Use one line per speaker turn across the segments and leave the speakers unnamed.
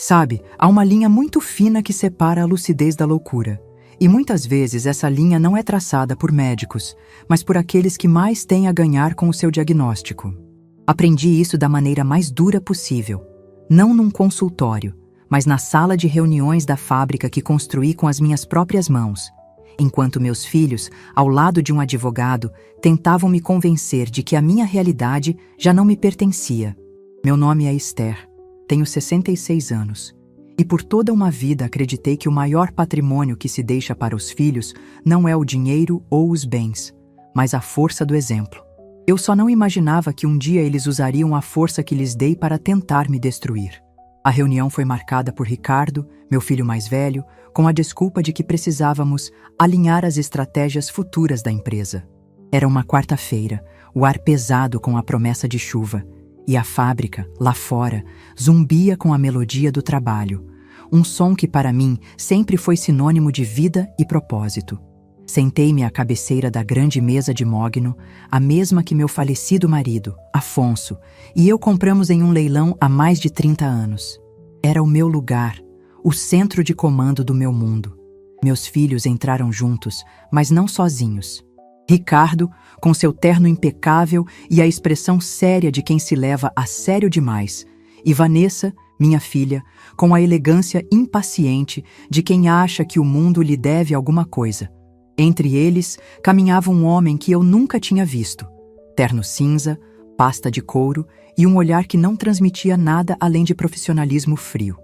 Sabe, há uma linha muito fina que separa a lucidez da loucura. E muitas vezes essa linha não é traçada por médicos, mas por aqueles que mais têm a ganhar com o seu diagnóstico. Aprendi isso da maneira mais dura possível. Não num consultório, mas na sala de reuniões da fábrica que construí com as minhas próprias mãos. Enquanto meus filhos, ao lado de um advogado, tentavam me convencer de que a minha realidade já não me pertencia. Meu nome é Esther, tenho 66 anos. E por toda uma vida acreditei que o maior patrimônio que se deixa para os filhos não é o dinheiro ou os bens, mas a força do exemplo. Eu só não imaginava que um dia eles usariam a força que lhes dei para tentar me destruir. A reunião foi marcada por Ricardo, meu filho mais velho, com a desculpa de que precisávamos alinhar as estratégias futuras da empresa. Era uma quarta-feira, o ar pesado com a promessa de chuva, e a fábrica, lá fora, zumbia com a melodia do trabalho, um som que para mim sempre foi sinônimo de vida e propósito. Sentei-me à cabeceira da grande mesa de mogno, a mesma que meu falecido marido, Afonso, e eu compramos em um leilão há mais de 30 anos. Era o meu lugar, o centro de comando do meu mundo. Meus filhos entraram juntos, mas não sozinhos. Ricardo, com seu terno impecável e a expressão séria de quem se leva a sério demais, e Vanessa, minha filha, com a elegância impaciente de quem acha que o mundo lhe deve alguma coisa. Entre eles, caminhava um homem que eu nunca tinha visto. Terno cinza, pasta de couro e um olhar que não transmitia nada além de profissionalismo frio.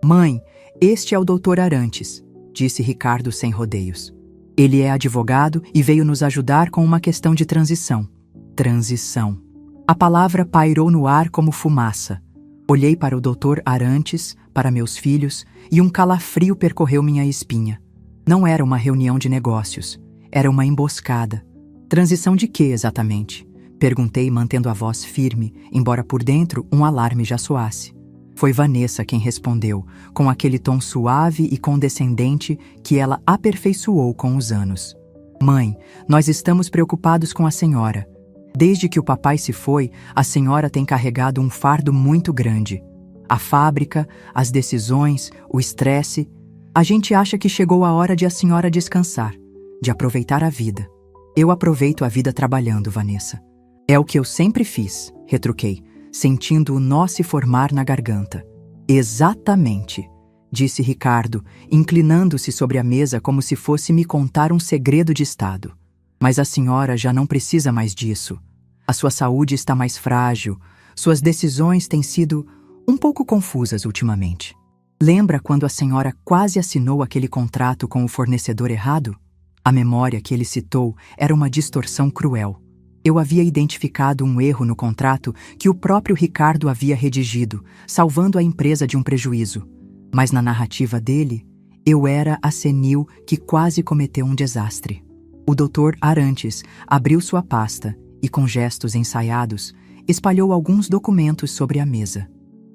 "Mãe, este é o Dr. Arantes", disse Ricardo sem rodeios. Ele é advogado e veio nos ajudar com uma questão de transição. Transição. A palavra pairou no ar como fumaça. Olhei para o Dr. Arantes, para meus filhos, e um calafrio percorreu minha espinha. Não era uma reunião de negócios, era uma emboscada. Transição de quê, exatamente? Perguntei, mantendo a voz firme, embora por dentro um alarme já soasse. Foi Vanessa quem respondeu, com aquele tom suave e condescendente que ela aperfeiçoou com os anos. "Mãe, nós estamos preocupados com a senhora. Desde que o papai se foi, a senhora tem carregado um fardo muito grande. A fábrica, as decisões, o estresse. A gente acha que chegou a hora de a senhora descansar, de aproveitar a vida." "Eu aproveito a vida trabalhando, Vanessa. É o que eu sempre fiz", retruquei, sentindo o nó se formar na garganta. "Exatamente", disse Ricardo, inclinando-se sobre a mesa como se fosse me contar um segredo de estado. "Mas a senhora já não precisa mais disso. A sua saúde está mais frágil, suas decisões têm sido um pouco confusas ultimamente. Lembra quando a senhora quase assinou aquele contrato com o fornecedor errado? A memória que ele citou era uma distorção cruel. Eu havia identificado um erro no contrato que o próprio Ricardo havia redigido, salvando a empresa de um prejuízo. Mas na narrativa dele, eu era a senil que quase cometeu um desastre." O Dr. Arantes abriu sua pasta e, com gestos ensaiados, espalhou alguns documentos sobre a mesa.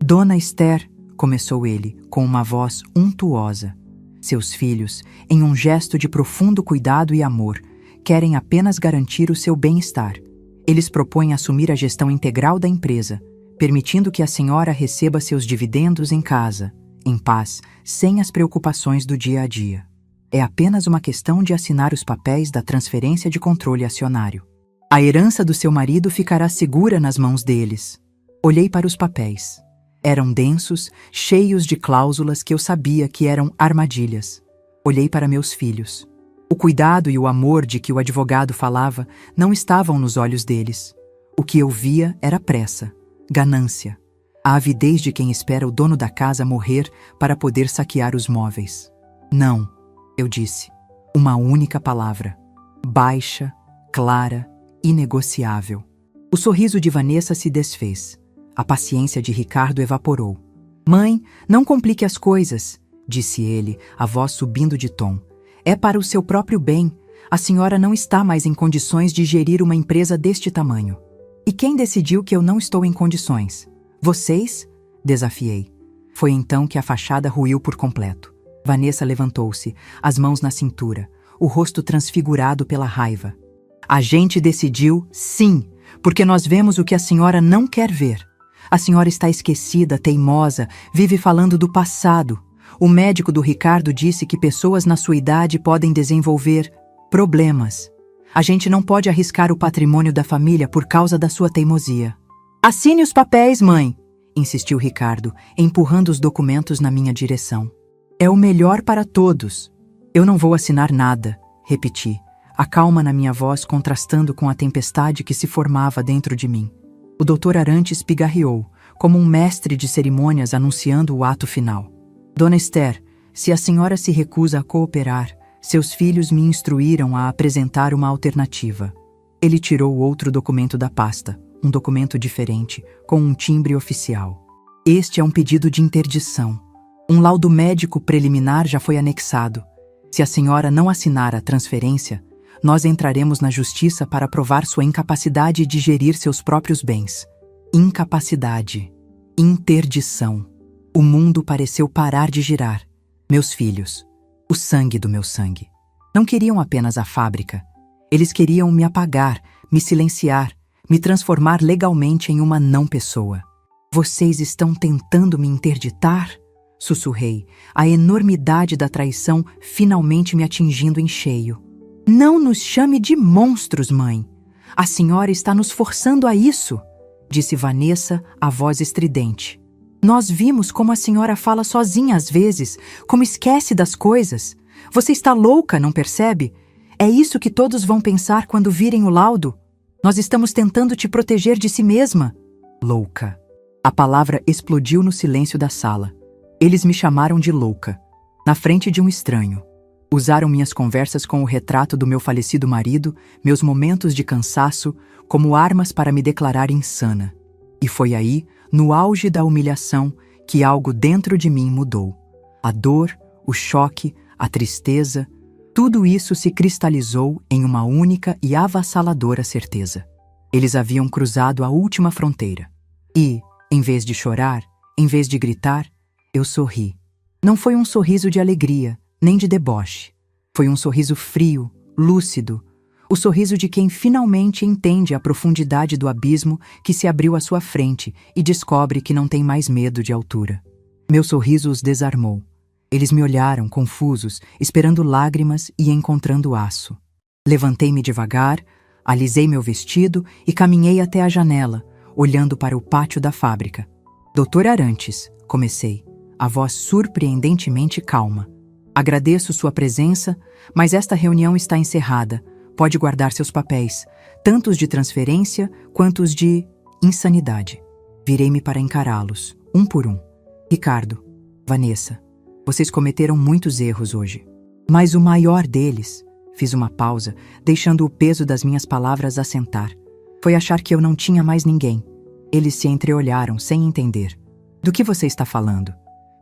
"Dona Esther", começou ele, com uma voz untuosa. "Seus filhos, em um gesto de profundo cuidado e amor, querem apenas garantir o seu bem-estar. Eles propõem assumir a gestão integral da empresa, permitindo que a senhora receba seus dividendos em casa, em paz, sem as preocupações do dia a dia. É apenas uma questão de assinar os papéis da transferência de controle acionário. A herança do seu marido ficará segura nas mãos deles." Olhei para os papéis. Eram densos, cheios de cláusulas que eu sabia que eram armadilhas. Olhei para meus filhos. O cuidado e o amor de que o advogado falava não estavam nos olhos deles. O que eu via era pressa, ganância, a avidez de quem espera o dono da casa morrer para poder saquear os móveis. "Não", eu disse. Uma única palavra. Baixa, clara, inegociável. O sorriso de Vanessa se desfez. A paciência de Ricardo evaporou. "Mãe, não complique as coisas", disse ele, a voz subindo de tom. "É para o seu próprio bem. A senhora não está mais em condições de gerir uma empresa deste tamanho." "E quem decidiu que eu não estou em condições? Vocês?", desafiei. Foi então que a fachada ruiu por completo. Vanessa levantou-se, as mãos na cintura, o rosto transfigurado pela raiva. "A gente decidiu, sim, porque nós vemos o que a senhora não quer ver. A senhora está esquecida, teimosa, vive falando do passado. O médico do Ricardo disse que pessoas na sua idade podem desenvolver problemas. A gente não pode arriscar o patrimônio da família por causa da sua teimosia. Assine os papéis, mãe, insistiu Ricardo, empurrando os documentos na minha direção. É o melhor para todos. Eu não vou assinar nada, repeti, a calma na minha voz contrastando com a tempestade que se formava dentro de mim. O Dr. Arantes pigarreou, como um mestre de cerimônias anunciando o ato final. Dona Esther, se a senhora se recusa a cooperar, seus filhos me instruíram a apresentar uma alternativa. Ele tirou outro documento da pasta, um documento diferente, com um timbre oficial. Este é um pedido de interdição. Um laudo médico preliminar já foi anexado. Se a senhora não assinar a transferência, nós entraremos na justiça para provar sua incapacidade de gerir seus próprios bens. Incapacidade. Interdição. O mundo pareceu parar de girar. Meus filhos. O sangue do meu sangue. Não queriam apenas a fábrica. Eles queriam me apagar, me silenciar, me transformar legalmente em uma não-pessoa. Vocês estão tentando me interditar? Sussurrei, a enormidade da traição finalmente me atingindo em cheio. Não nos chame de monstros, mãe. A senhora está nos forçando a isso, disse Vanessa, a voz estridente. Nós vimos como a senhora fala sozinha às vezes, como esquece das coisas. Você está louca, não percebe? É isso que todos vão pensar quando virem o laudo. Nós estamos tentando te proteger de si mesma. Louca. A palavra explodiu no silêncio da sala. Eles me chamaram de louca, na frente de um estranho. Usaram minhas conversas com o retrato do meu falecido marido, meus momentos de cansaço, como armas para me declarar insana. E foi aí, no auge da humilhação, que algo dentro de mim mudou. A dor, o choque, a tristeza, tudo isso se cristalizou em uma única e avassaladora certeza. Eles haviam cruzado a última fronteira. E, em vez de chorar, em vez de gritar, eu sorri. Não foi um sorriso de alegria, nem de deboche. Foi um sorriso frio, lúcido, o sorriso de quem finalmente entende a profundidade do abismo que se abriu à sua frente e descobre que não tem mais medo de altura. Meu sorriso os desarmou. Eles me olharam, confusos, esperando lágrimas e encontrando aço. Levantei-me devagar, alisei meu vestido e caminhei até a janela, olhando para o pátio da fábrica. Dr. Arantes, comecei, a voz surpreendentemente calma. Agradeço sua presença, mas esta reunião está encerrada. Pode guardar seus papéis, tanto os de transferência quanto os de insanidade. Virei-me para encará-los, um por um. Ricardo, Vanessa, vocês cometeram muitos erros hoje. Mas o maior deles, fiz uma pausa, deixando o peso das minhas palavras assentar, foi achar que eu não tinha mais ninguém. Eles se entreolharam sem entender. Do que você está falando?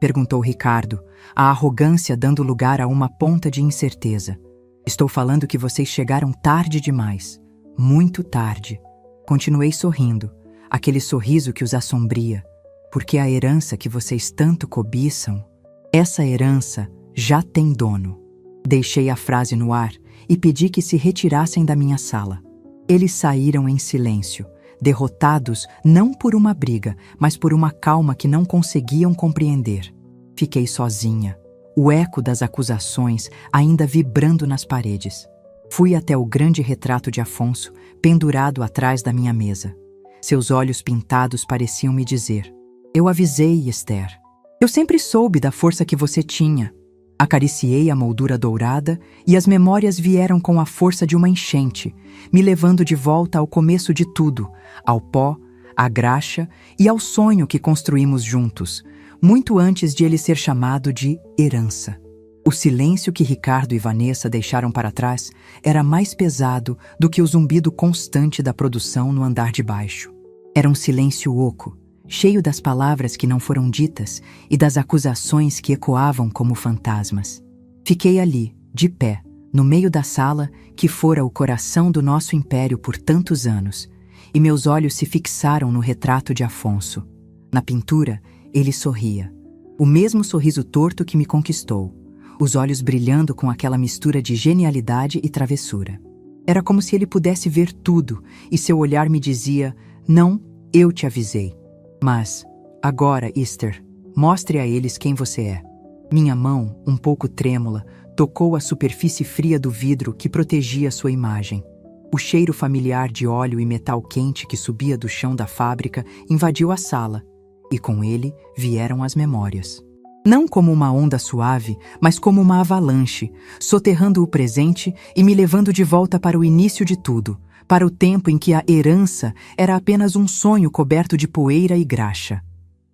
Perguntou Ricardo, a arrogância dando lugar a uma ponta de incerteza. Estou falando que vocês chegaram tarde demais. Muito tarde. Continuei sorrindo, aquele sorriso que os assombria, porque a herança que vocês tanto cobiçam, essa herança já tem dono. Deixei a frase no ar e pedi que se retirassem da minha sala. Eles saíram em silêncio, derrotados não por uma briga, mas por uma calma que não conseguiam compreender. Fiquei sozinha, o eco das acusações ainda vibrando nas paredes. Fui até o grande retrato de Afonso, pendurado atrás da minha mesa. Seus olhos pintados pareciam me dizer: eu avisei, Esther. Eu sempre soube da força que você tinha. Acariciei a moldura dourada e as memórias vieram com a força de uma enchente, me levando de volta ao começo de tudo, ao pó, à graxa e ao sonho que construímos juntos, muito antes de ele ser chamado de herança. O silêncio que Ricardo e Vanessa deixaram para trás era mais pesado do que o zumbido constante da produção no andar de baixo. Era um silêncio oco, cheio das palavras que não foram ditas e das acusações que ecoavam como fantasmas. Fiquei ali, de pé, no meio da sala que fora o coração do nosso império por tantos anos, e meus olhos se fixaram no retrato de Afonso. Na pintura, ele sorria, o mesmo sorriso torto que me conquistou, os olhos brilhando com aquela mistura de genialidade e travessura. Era como se ele pudesse ver tudo, e seu olhar me dizia: não, eu te avisei. Mas, agora, Esther, mostre a eles quem você é. Minha mão, um pouco trêmula, tocou a superfície fria do vidro que protegia sua imagem. O cheiro familiar de óleo e metal quente que subia do chão da fábrica invadiu a sala, e com ele vieram as memórias. Não como uma onda suave, mas como uma avalanche, soterrando o presente e me levando de volta para o início de tudo, para o tempo em que a herança era apenas um sonho coberto de poeira e graxa.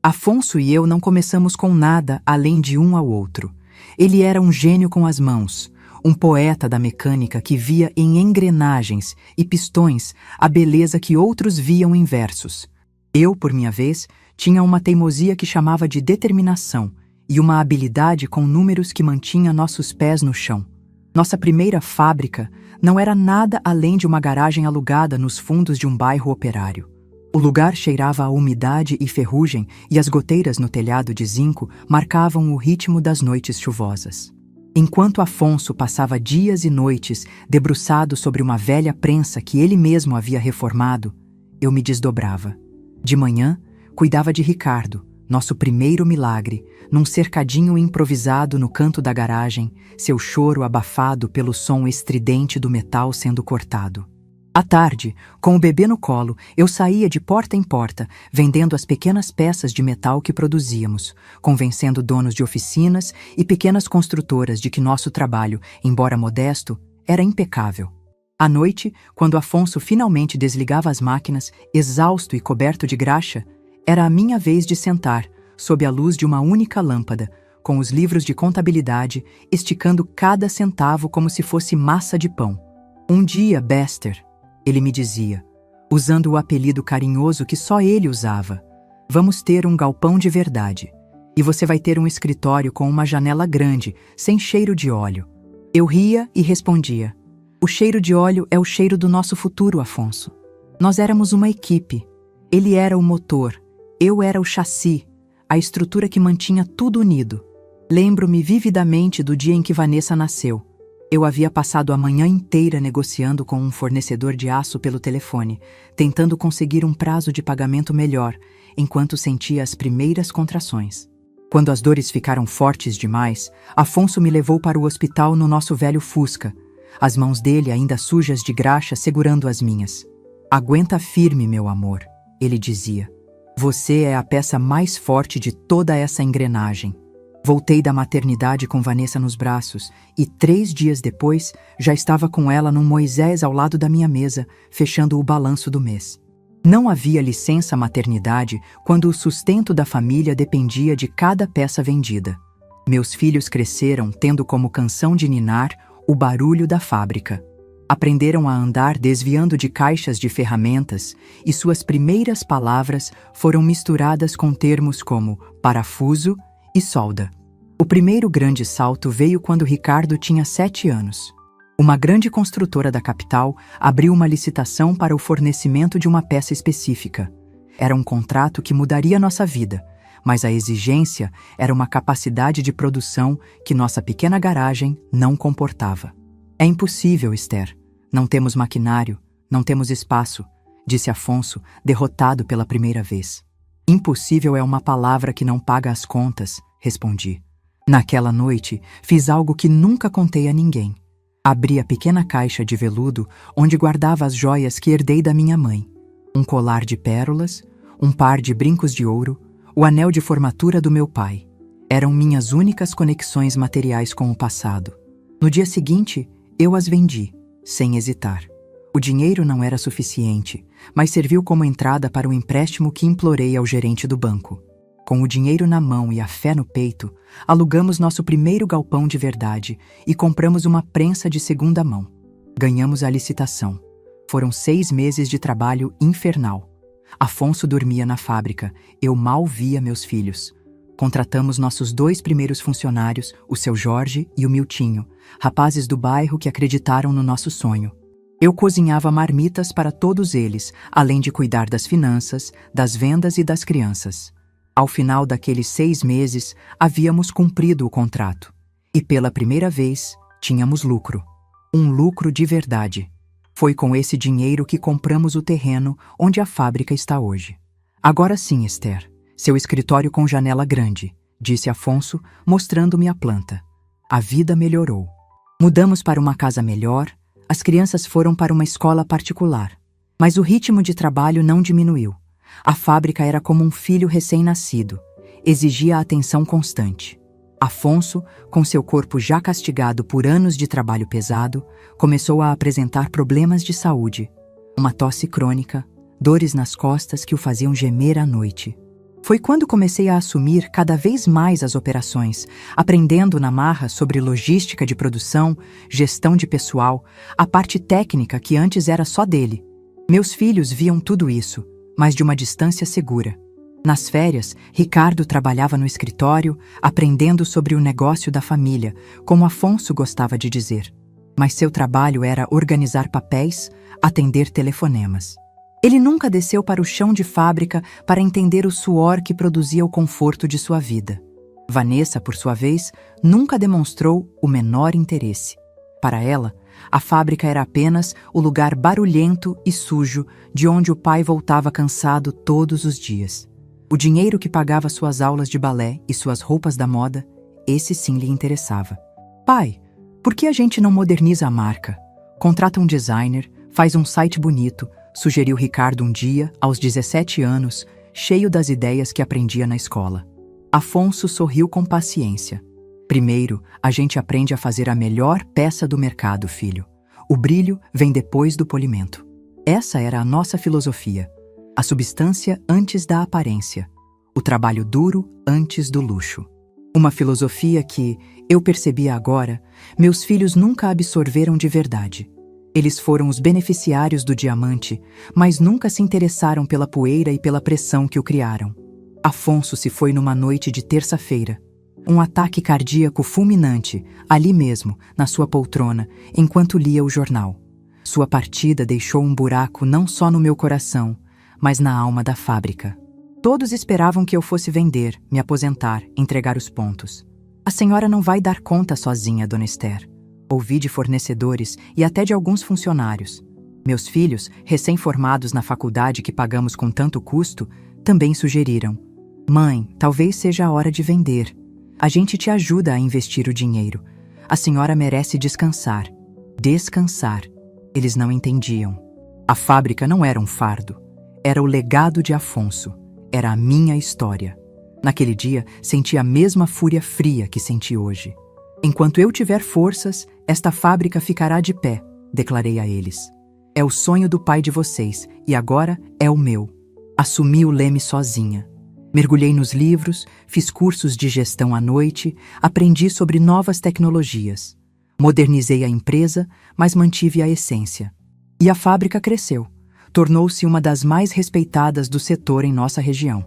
Afonso e eu não começamos com nada além de um ao outro. Ele era um gênio com as mãos, um poeta da mecânica que via em engrenagens e pistões a beleza que outros viam em versos. Eu, por minha vez, tinha uma teimosia que chamava de determinação e uma habilidade com números que mantinha nossos pés no chão. Nossa primeira fábrica não era nada além de uma garagem alugada nos fundos de um bairro operário. O lugar cheirava a umidade e ferrugem e as goteiras no telhado de zinco marcavam o ritmo das noites chuvosas. Enquanto Afonso passava dias e noites debruçado sobre uma velha prensa que ele mesmo havia reformado, eu me desdobrava. De manhã, cuidava de Ricardo, nosso primeiro milagre, num cercadinho improvisado no canto da garagem, seu choro abafado pelo som estridente do metal sendo cortado. À tarde, com o bebê no colo, eu saía de porta em porta, vendendo as pequenas peças de metal que produzíamos, convencendo donos de oficinas e pequenas construtoras de que nosso trabalho, embora modesto, era impecável. À noite, quando Afonso finalmente desligava as máquinas, exausto e coberto de graxa, era a minha vez de sentar, sob a luz de uma única lâmpada, com os livros de contabilidade, esticando cada centavo como se fosse massa de pão. Um dia, Bester, ele me dizia, usando o apelido carinhoso que só ele usava, vamos ter um galpão de verdade. E você vai ter um escritório com uma janela grande, sem cheiro de óleo. Eu ria e respondia, o cheiro de óleo é o cheiro do nosso futuro, Afonso. Nós éramos uma equipe. Ele era o motor, eu era o chassi, a estrutura que mantinha tudo unido. Lembro-me vividamente do dia em que Vanessa nasceu. Eu havia passado a manhã inteira negociando com um fornecedor de aço pelo telefone, tentando conseguir um prazo de pagamento melhor, enquanto sentia as primeiras contrações. Quando as dores ficaram fortes demais, Afonso me levou para o hospital no nosso velho Fusca, as mãos dele ainda sujas de graxa segurando as minhas. Aguenta firme, meu amor, ele dizia. Você é a peça mais forte de toda essa engrenagem. Voltei da maternidade com Vanessa nos braços e 3 dias depois já estava com ela num Moisés ao lado da minha mesa, fechando o balanço do mês. Não havia licença maternidade quando o sustento da família dependia de cada peça vendida. Meus filhos cresceram tendo como canção de ninar o barulho da fábrica. Aprenderam a andar desviando de caixas de ferramentas e suas primeiras palavras foram misturadas com termos como parafuso e solda. O primeiro grande salto veio quando Ricardo tinha 7 anos. Uma grande construtora da capital abriu uma licitação para o fornecimento de uma peça específica. Era um contrato que mudaria nossa vida, mas a exigência era uma capacidade de produção que nossa pequena garagem não comportava. É impossível, Esther. Não temos maquinário, não temos espaço, disse Afonso, derrotado pela primeira vez. Impossível é uma palavra que não paga as contas, respondi. Naquela noite, fiz algo que nunca contei a ninguém. Abri a pequena caixa de veludo onde guardava as joias que herdei da minha mãe. Um colar de pérolas, um par de brincos de ouro, o anel de formatura do meu pai. Eram minhas únicas conexões materiais com o passado. No dia seguinte, eu as vendi, sem hesitar. O dinheiro não era suficiente, mas serviu como entrada para o empréstimo que implorei ao gerente do banco. Com o dinheiro na mão e a fé no peito, alugamos nosso primeiro galpão de verdade e compramos uma prensa de segunda mão. Ganhamos a licitação. Foram 6 meses de trabalho infernal. Afonso dormia na fábrica, eu mal via meus filhos. Contratamos nossos 2 primeiros funcionários, o seu Jorge e o Miltinho, rapazes do bairro que acreditaram no nosso sonho. Eu cozinhava marmitas para todos eles, além de cuidar das finanças, das vendas e das crianças. Ao final daqueles 6 meses, havíamos cumprido o contrato. E pela primeira vez, tínhamos lucro. Um lucro de verdade. Foi com esse dinheiro que compramos o terreno onde a fábrica está hoje. Agora sim, Esther. Seu escritório com janela grande, disse Afonso, mostrando-me a planta. A vida melhorou. Mudamos para uma casa melhor, as crianças foram para uma escola particular. Mas o ritmo de trabalho não diminuiu. A fábrica era como um filho recém-nascido. Exigia atenção constante. Afonso, com seu corpo já castigado por anos de trabalho pesado, começou a apresentar problemas de saúde. Uma tosse crônica, dores nas costas que o faziam gemer à noite. Foi quando comecei a assumir cada vez mais as operações, aprendendo na marra sobre logística de produção, gestão de pessoal, a parte técnica que antes era só dele. Meus filhos viam tudo isso, mas de uma distância segura. Nas férias, Ricardo trabalhava no escritório, aprendendo sobre o negócio da família, como Afonso gostava de dizer. Mas seu trabalho era organizar papéis, atender telefonemas. Ele nunca desceu para o chão de fábrica para entender o suor que produzia o conforto de sua vida. Vanessa, por sua vez, nunca demonstrou o menor interesse. Para ela, a fábrica era apenas o lugar barulhento e sujo de onde o pai voltava cansado todos os dias. O dinheiro que pagava suas aulas de balé e suas roupas da moda, esse sim lhe interessava. Pai, por que a gente não moderniza a marca? Contrata um designer, faz um site bonito, sugeriu Ricardo um dia, aos 17 anos, cheio das ideias que aprendia na escola. Afonso sorriu com paciência. Primeiro, a gente aprende a fazer a melhor peça do mercado, filho. O brilho vem depois do polimento. Essa era a nossa filosofia. A substância antes da aparência. O trabalho duro antes do luxo. Uma filosofia que, eu percebia agora, meus filhos nunca absorveram de verdade. Eles foram os beneficiários do diamante, mas nunca se interessaram pela poeira e pela pressão que o criaram. Afonso se foi numa noite de terça-feira. Um ataque cardíaco fulminante, ali mesmo, na sua poltrona, enquanto lia o jornal. Sua partida deixou um buraco não só no meu coração, mas na alma da fábrica. Todos esperavam que eu fosse vender, me aposentar, entregar os pontos. A senhora não vai dar conta sozinha, dona Esther. Ouvi de fornecedores e até de alguns funcionários. Meus filhos, recém-formados na faculdade que pagamos com tanto custo, também sugeriram. Mãe, talvez seja a hora de vender. A gente te ajuda a investir o dinheiro. A senhora merece descansar. Descansar. Eles não entendiam. A fábrica não era um fardo. Era o legado de Afonso. Era a minha história. Naquele dia, senti a mesma fúria fria que senti hoje. Enquanto eu tiver forças, esta fábrica ficará de pé, declarei a eles. É o sonho do pai de vocês, e agora é o meu. Assumi o leme sozinha. Mergulhei nos livros, fiz cursos de gestão à noite, aprendi sobre novas tecnologias. Modernizei a empresa, mas mantive a essência. E a fábrica cresceu. Tornou-se uma das mais respeitadas do setor em nossa região.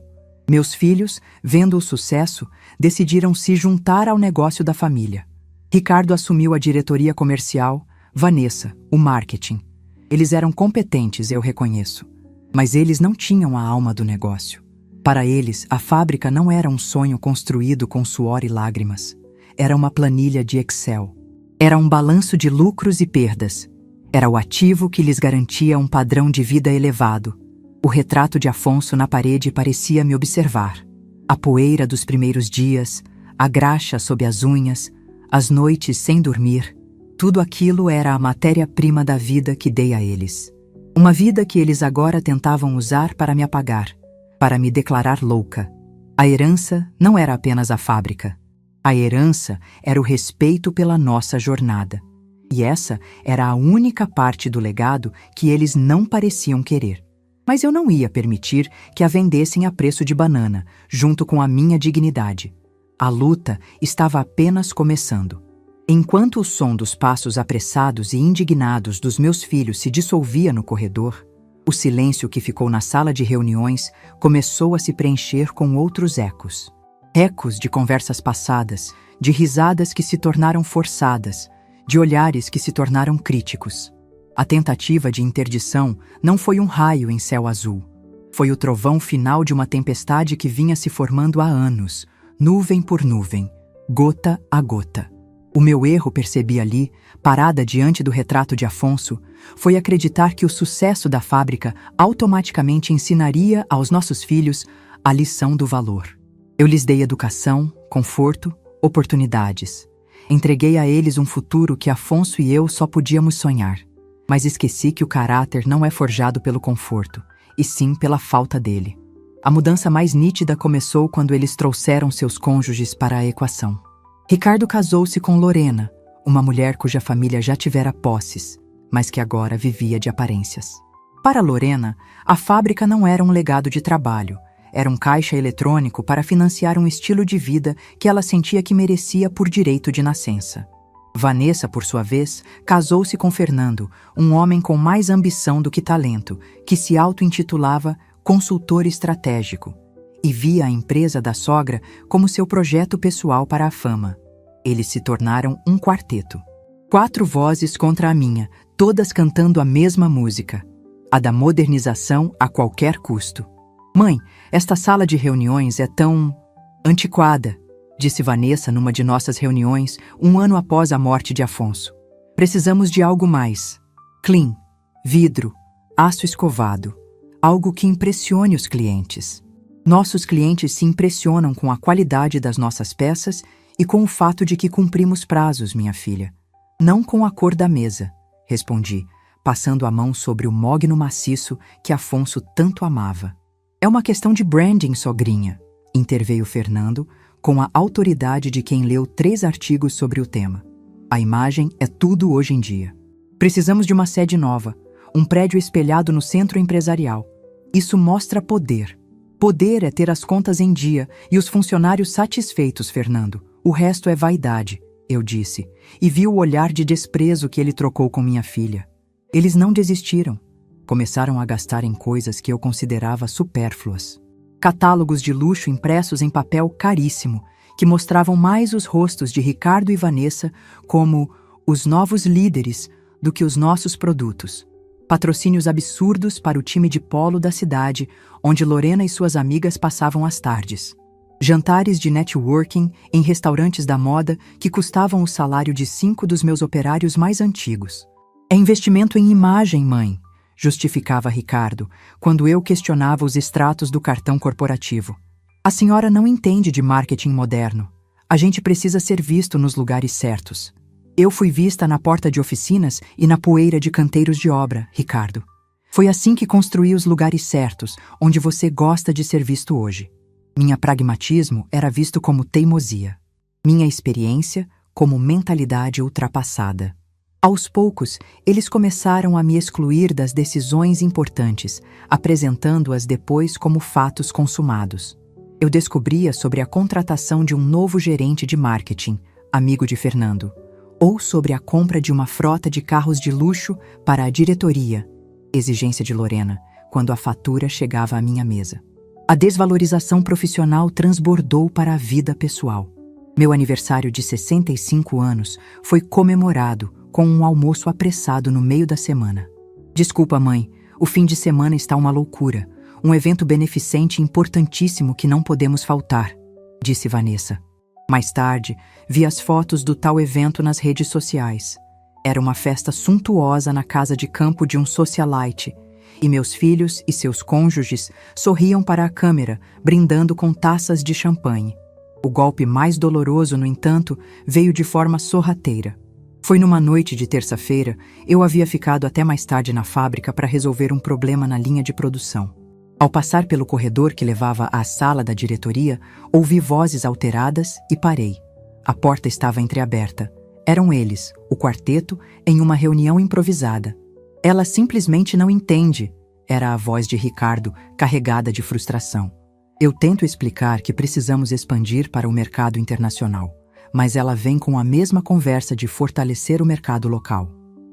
Meus filhos, vendo o sucesso, decidiram se juntar ao negócio da família. Ricardo assumiu a diretoria comercial, Vanessa, o marketing. Eles eram competentes, eu reconheço. Mas eles não tinham a alma do negócio. Para eles, a fábrica não era um sonho construído com suor e lágrimas. Era uma planilha de Excel. Era um balanço de lucros e perdas. Era o ativo que lhes garantia um padrão de vida elevado. O retrato de Afonso na parede parecia me observar. A poeira dos primeiros dias, a graxa sob as unhas, as noites sem dormir, tudo aquilo era a matéria-prima da vida que dei a eles. Uma vida que eles agora tentavam usar para me apagar, para me declarar louca. A herança não era apenas a fábrica. A herança era o respeito pela nossa jornada. E essa era a única parte do legado que eles não pareciam querer. Mas eu não ia permitir que a vendessem a preço de banana, junto com a minha dignidade. A luta estava apenas começando. Enquanto o som dos passos apressados e indignados dos meus filhos se dissolvia no corredor, o silêncio que ficou na sala de reuniões começou a se preencher com outros ecos. Ecos de conversas passadas, de risadas que se tornaram forçadas, de olhares que se tornaram críticos. A tentativa de interdição não foi um raio em céu azul. Foi o trovão final de uma tempestade que vinha se formando há anos, nuvem por nuvem, gota a gota. O meu erro, percebi ali, parada diante do retrato de Afonso, foi acreditar que o sucesso da fábrica automaticamente ensinaria aos nossos filhos a lição do valor. Eu lhes dei educação, conforto, oportunidades. Entreguei a eles um futuro que Afonso e eu só podíamos sonhar. Mas esqueci que o caráter não é forjado pelo conforto, e sim pela falta dele. A mudança mais nítida começou quando eles trouxeram seus cônjuges para a equação. Ricardo casou-se com Lorena, uma mulher cuja família já tivera posses, mas que agora vivia de aparências. Para Lorena, a fábrica não era um legado de trabalho, era um caixa eletrônico para financiar um estilo de vida que ela sentia que merecia por direito de nascença. Vanessa, por sua vez, casou-se com Fernando, um homem com mais ambição do que talento, que se auto-intitulava consultor estratégico, e via a empresa da sogra como seu projeto pessoal para a fama. Eles se tornaram um quarteto. 4 vozes contra a minha, todas cantando a mesma música, a da modernização a qualquer custo. Mãe, esta sala de reuniões é tão antiquada, disse Vanessa numa de nossas reuniões, 1 ano após a morte de Afonso. Precisamos de algo mais. Clean, vidro, aço escovado, algo que impressione os clientes. Nossos clientes se impressionam com a qualidade das nossas peças e com o fato de que cumprimos prazos, minha filha. Não com a cor da mesa, respondi, passando a mão sobre o mogno maciço que Afonso tanto amava. É uma questão de branding, sogrinha, interveio Fernando, com a autoridade de quem leu 3 artigos sobre o tema. A imagem é tudo hoje em dia. Precisamos de uma sede nova, um prédio espelhado no centro empresarial. Isso mostra poder. Poder é ter as contas em dia e os funcionários satisfeitos, Fernando. O resto é vaidade, eu disse, e vi o olhar de desprezo que ele trocou com minha filha. Eles não desistiram. Começaram a gastar em coisas que eu considerava supérfluas. Catálogos de luxo impressos em papel caríssimo, que mostravam mais os rostos de Ricardo e Vanessa como os novos líderes do que os nossos produtos. Patrocínios absurdos para o time de polo da cidade, onde Lorena e suas amigas passavam as tardes. Jantares de networking em restaurantes da moda que custavam o salário de 5 dos meus operários mais antigos. É investimento em imagem, mãe, justificava Ricardo, quando eu questionava os extratos do cartão corporativo. A senhora não entende de marketing moderno. A gente precisa ser visto nos lugares certos. Eu fui vista na porta de oficinas e na poeira de canteiros de obra, Ricardo. Foi assim que construí os lugares certos, onde você gosta de ser visto hoje. Minha pragmatismo era visto como teimosia. Minha experiência como mentalidade ultrapassada. Aos poucos, eles começaram a me excluir das decisões importantes, apresentando-as depois como fatos consumados. Eu descobria sobre a contratação de um novo gerente de marketing, amigo de Fernando, ou sobre a compra de uma frota de carros de luxo para a diretoria, exigência de Lorena, quando a fatura chegava à minha mesa. A desvalorização profissional transbordou para a vida pessoal. Meu aniversário de 65 anos foi comemorado com um almoço apressado no meio da semana. Desculpa, mãe, o fim de semana está uma loucura, um evento beneficente importantíssimo que não podemos faltar, disse Vanessa. Mais tarde, vi as fotos do tal evento nas redes sociais. Era uma festa suntuosa na casa de campo de um socialite, e meus filhos e seus cônjuges sorriam para a câmera, brindando com taças de champanhe. O golpe mais doloroso, no entanto, veio de forma sorrateira. Foi numa noite de terça-feira, eu havia ficado até mais tarde na fábrica para resolver um problema na linha de produção. Ao passar pelo corredor que levava à sala da diretoria, ouvi vozes alteradas e parei. A porta estava entreaberta. Eram eles, o quarteto, em uma reunião improvisada. Ela simplesmente não entende, era a voz de Ricardo, carregada de frustração. Eu tento explicar que precisamos expandir para o mercado internacional, mas ela vem com a mesma conversa de fortalecer o mercado local.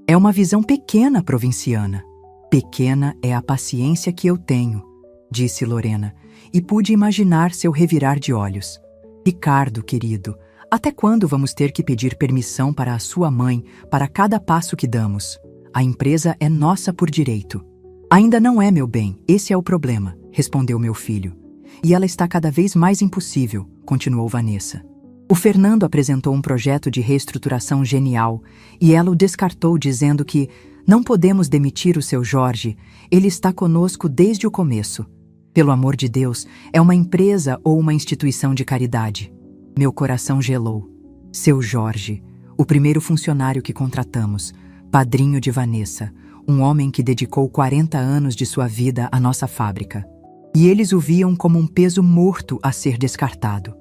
É uma visão pequena provinciana. Pequena é a paciência que eu tenho, disse Lorena, e pude imaginar seu revirar de olhos. Ricardo, querido, até quando vamos ter que pedir permissão para a sua mãe para cada passo que damos? A empresa é nossa por direito. Ainda não é, meu bem, esse é o problema, respondeu meu filho. E ela está cada vez mais impossível, continuou Vanessa. O Fernando apresentou um projeto de reestruturação genial e ela o descartou dizendo que não podemos demitir o seu Jorge, ele está conosco desde o começo. Pelo amor de Deus, é uma empresa ou uma instituição de caridade. Meu coração gelou. Seu Jorge, o primeiro funcionário que contratamos, padrinho de Vanessa, um homem que dedicou 40 anos de sua vida à nossa fábrica. E eles o viam como um peso morto a ser descartado.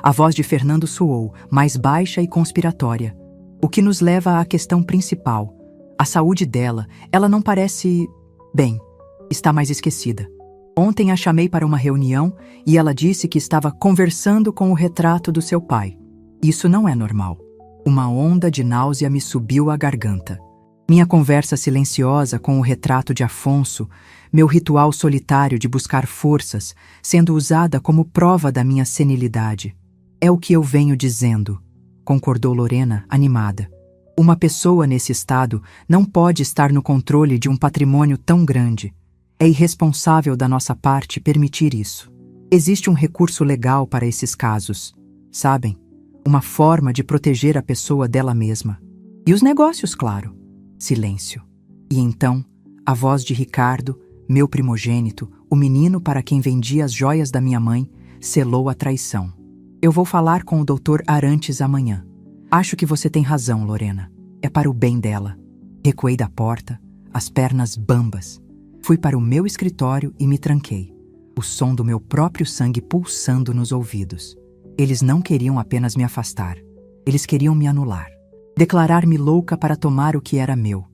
A voz de Fernando soou, mais baixa e conspiratória. O que nos leva à questão principal. A saúde dela, ela não parece... bem, está mais esquecida. Ontem a chamei para uma reunião e ela disse que estava conversando com o retrato do seu pai. Isso não é normal. Uma onda de náusea me subiu à garganta. Minha conversa silenciosa com o retrato de Afonso, meu ritual solitário de buscar forças, sendo usada como prova da minha senilidade. É o que eu venho dizendo, concordou Lorena, animada. Uma pessoa nesse estado não pode estar no controle de um patrimônio tão grande. É irresponsável da nossa parte permitir isso. Existe um recurso legal para esses casos, sabem? Uma forma de proteger a pessoa dela mesma. E os negócios, claro. Silêncio. E então, a voz de Ricardo, meu primogênito, o menino para quem vendia as joias da minha mãe, selou a traição. Eu vou falar com o Dr. Arantes amanhã. Acho que você tem razão, Lorena. É para o bem dela. Recuei da porta, as pernas bambas. Fui para o meu escritório e me tranquei. O som do meu próprio sangue pulsando nos ouvidos. Eles não queriam apenas me afastar. Eles queriam me anular. Declarar-me louca para tomar o que era meu.